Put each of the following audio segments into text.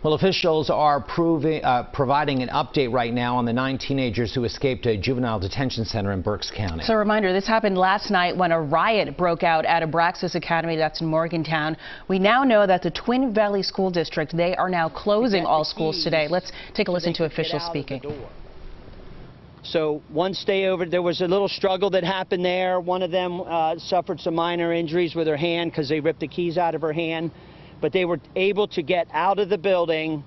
Well, officials are providing an update right now on the 9 teenagers who escaped a juvenile detention center in Berks County. So a reminder, this happened last night when a riot broke out at Berks Academy, that's in Morgantown. We now know that the Twin Valley School District, they are now closing all schools today. Let's take a listen to officials speaking. So once there was a little struggle that happened there. One of them suffered some minor injuries with her hand because they ripped the keys out of her hand. But they were able to get out of the building,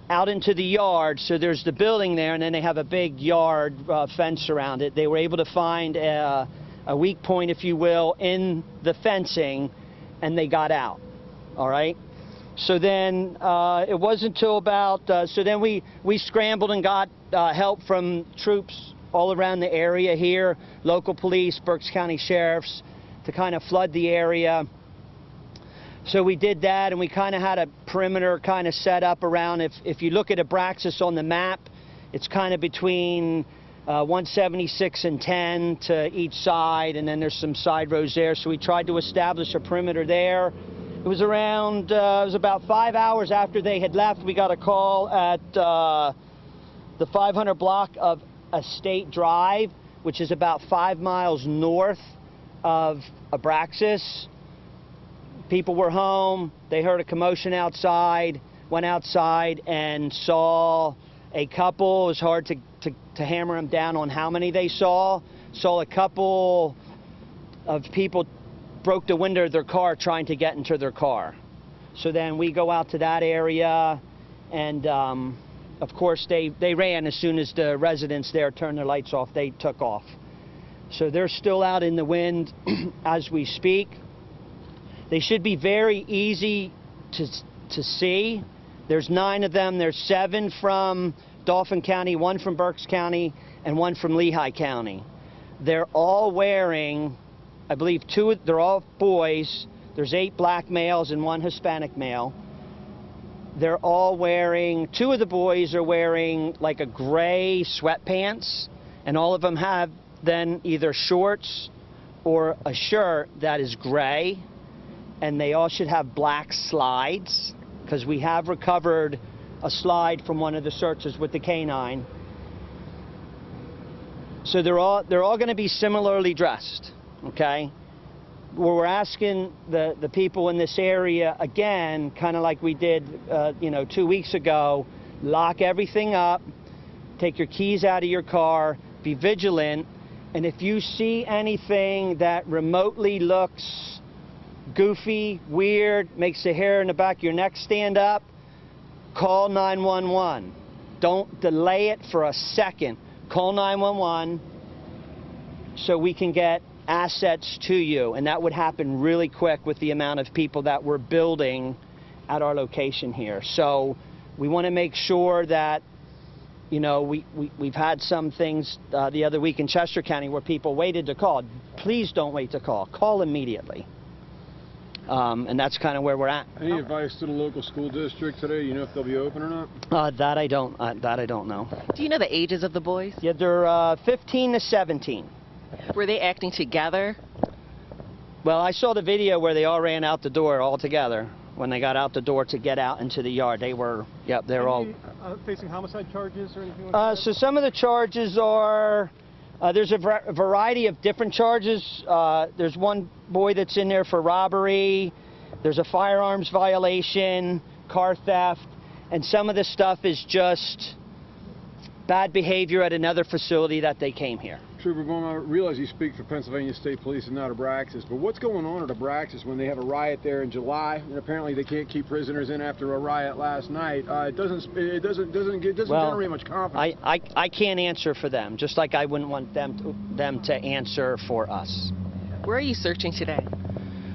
out into the yard. So there's the building there, and then they have a big yard fence around it. They were able to find a weak point, if you will, in the fencing, and they got out. All right. So then it wasn't until about, so then we scrambled and got help from troops all around the area here, local police, Berks County sheriffs, to kind of flood the area. So we did that, and we kind of had a perimeter kind of set up around. If you look at Abraxas on the map, it's kind of between 176 and 10 to each side, and then there's some side roads there. So we tried to establish a perimeter there. It was around, it was about 5 hours after they had left. We got a call at the 500 block of Estate Drive, which is about 5 miles north of Abraxas. People were home. They heard a commotion outside, went outside and saw a couple. It was hard to hammer them down on how many they saw. Saw a couple of people broke the window of their car trying to get into their car. So then we go out to that area, and of course they ran as soon as the residents there turned their lights off. They took off. So they're still out in the wind as we speak. They should be very easy to see. There's 9 of them. There's 7 from Dauphin County, 1 from Berks County, and 1 from Lehigh County. They're all wearing, I believe they're all boys. There's 8 black males and 1 Hispanic male. They're all wearing, 2 of the boys are wearing like a gray sweatpants, and all of them have then either shorts or a shirt that is gray. And they all should have black slides, because we have recovered a slide from one of the searches with the canine. So they're all going to be similarly dressed, okay? We're asking the people in this area, again, kind of like we did 2 weeks ago, lock everything up, take your keys out of your car, be vigilant, and if you see anything that remotely looks goofy, weird, makes the hair in the back of your neck stand up, call 911. Don't delay it for a second. Call 911 so we can get assets to you, and that would happen really quick with the amount of people that we're building at our location here. So we want to make sure that, you know, we've had some things the other week in Chester County where people waited to call. Please don't wait to call. Call immediately. And that's kind of where we're at. Any advice to the local school district today? You know if they'll be open or not? That I don't know. Do you know the ages of the boys? Yeah, they're 15 to 17. Were they acting together? Well, I saw the video where they all ran out the door all together. When they got out the door to get out into the yard, they were, yep, they're all facing homicide charges or anything like that? So some of the charges are, there's a variety of different charges. There's one boy that's in there for robbery. There's a firearms violation, car theft, and some of the stuff is just bad behavior at another facility that they came here. Trooper Bowman, I realize you speak for Pennsylvania State Police and not Abraxas, but what's going on at Abraxas when they have a riot there in July, and apparently they can't keep prisoners in after a riot last night? It doesn't generate much confidence. I can't answer for them, just like I wouldn't want them to answer for us. Where are you searching today?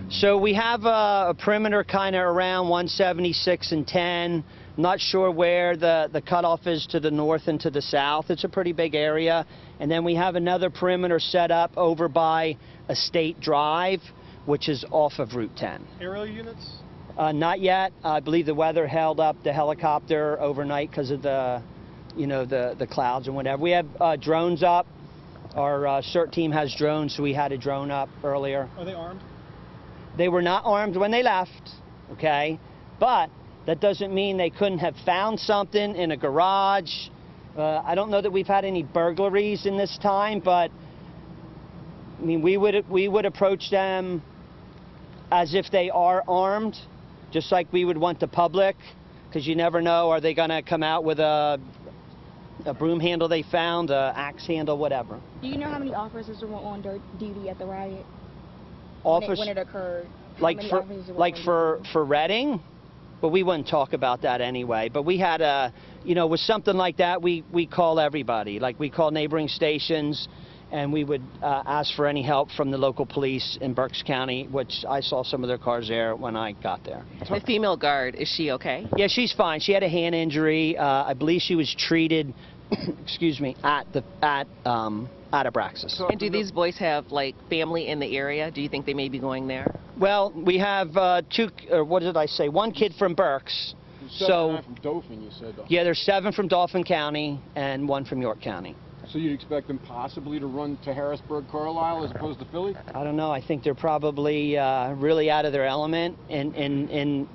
So we have a perimeter kind of around 176 and 10. Not sure where the cutoff is to the north and to the south. It's a pretty big area. And then we have another perimeter set up over by Estate Drive, which is off of Route 10. Aerial units? Not yet. I believe the weather held up the helicopter overnight because of the clouds and whatever. We have drones up. Our CERT team has drones, so we had a drone up earlier. Are they armed? They were not armed when they left, okay? But That doesn't mean they couldn't have found something in a garage. I don't know that we've had any burglaries in this time, but I mean, we would approach them as if they are armed, just like we would want the public, because you never know, are they going to come out with a broom handle they found, a axe handle, whatever. Do you know how many officers were on duty at the riot Office, when it occurred? like for Reading? But we wouldn't talk about that anyway. But we had with something like that, we call everybody. Like, we call neighboring stations, and we would ask for any help from the local police in Berks County, which I saw some of their cars there when I got there. The female guard, is she okay? Yeah, she's fine. She had a hand injury. I believe she was treated, excuse me, at Abraxas. And do these boys have, like, family in the area? Do you think they may be going there? Well, we have one kid from Berks. So from Dauphin, you said. Yeah, there's 7 from Dauphin County and 1 from York County. So you'd expect them possibly to run to Harrisburg, Carlisle, as opposed to Philly? I don't know. I think they're probably really out of their element. And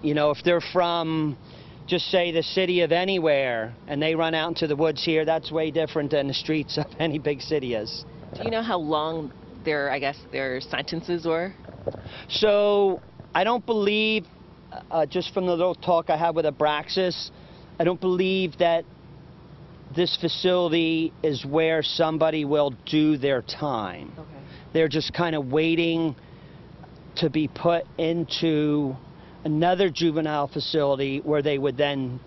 if they're from, just say, the city of anywhere, and they run out into the woods here, that's way different than the streets of any big city is. Do you know how long their sentences were? So I don't believe, just from the little talk I had with Abraxas, I don't believe that this facility is where somebody will do their time. Okay. They're just kind of waiting to be put into another juvenile facility where they would then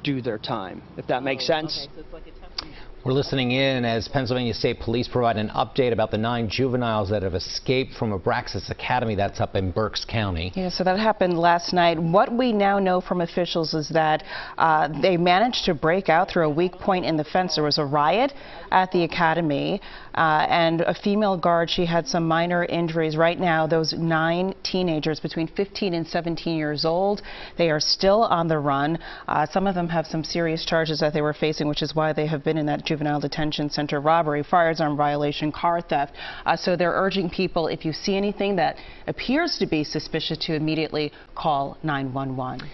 do their time, if that makes sense. Okay, so it's like a temporary. We're listening in as Pennsylvania State Police provide an update about the 9 juveniles that have escaped from Abraxas Academy. That's up in Berks County. Yeah, so that happened last night. What we now know from officials is that they managed to break out through a weak point in the fence. There was a riot at the academy, and a female guard, she had some minor injuries. Right now, those 9 teenagers between 15 and 17 years old, they are still on the run. Some of them have some serious charges that they were facing, which is why they have been in that juvenile detention center: robbery, firearm violation, car theft. So they're urging people, if you see anything that appears to be suspicious, to immediately call 911.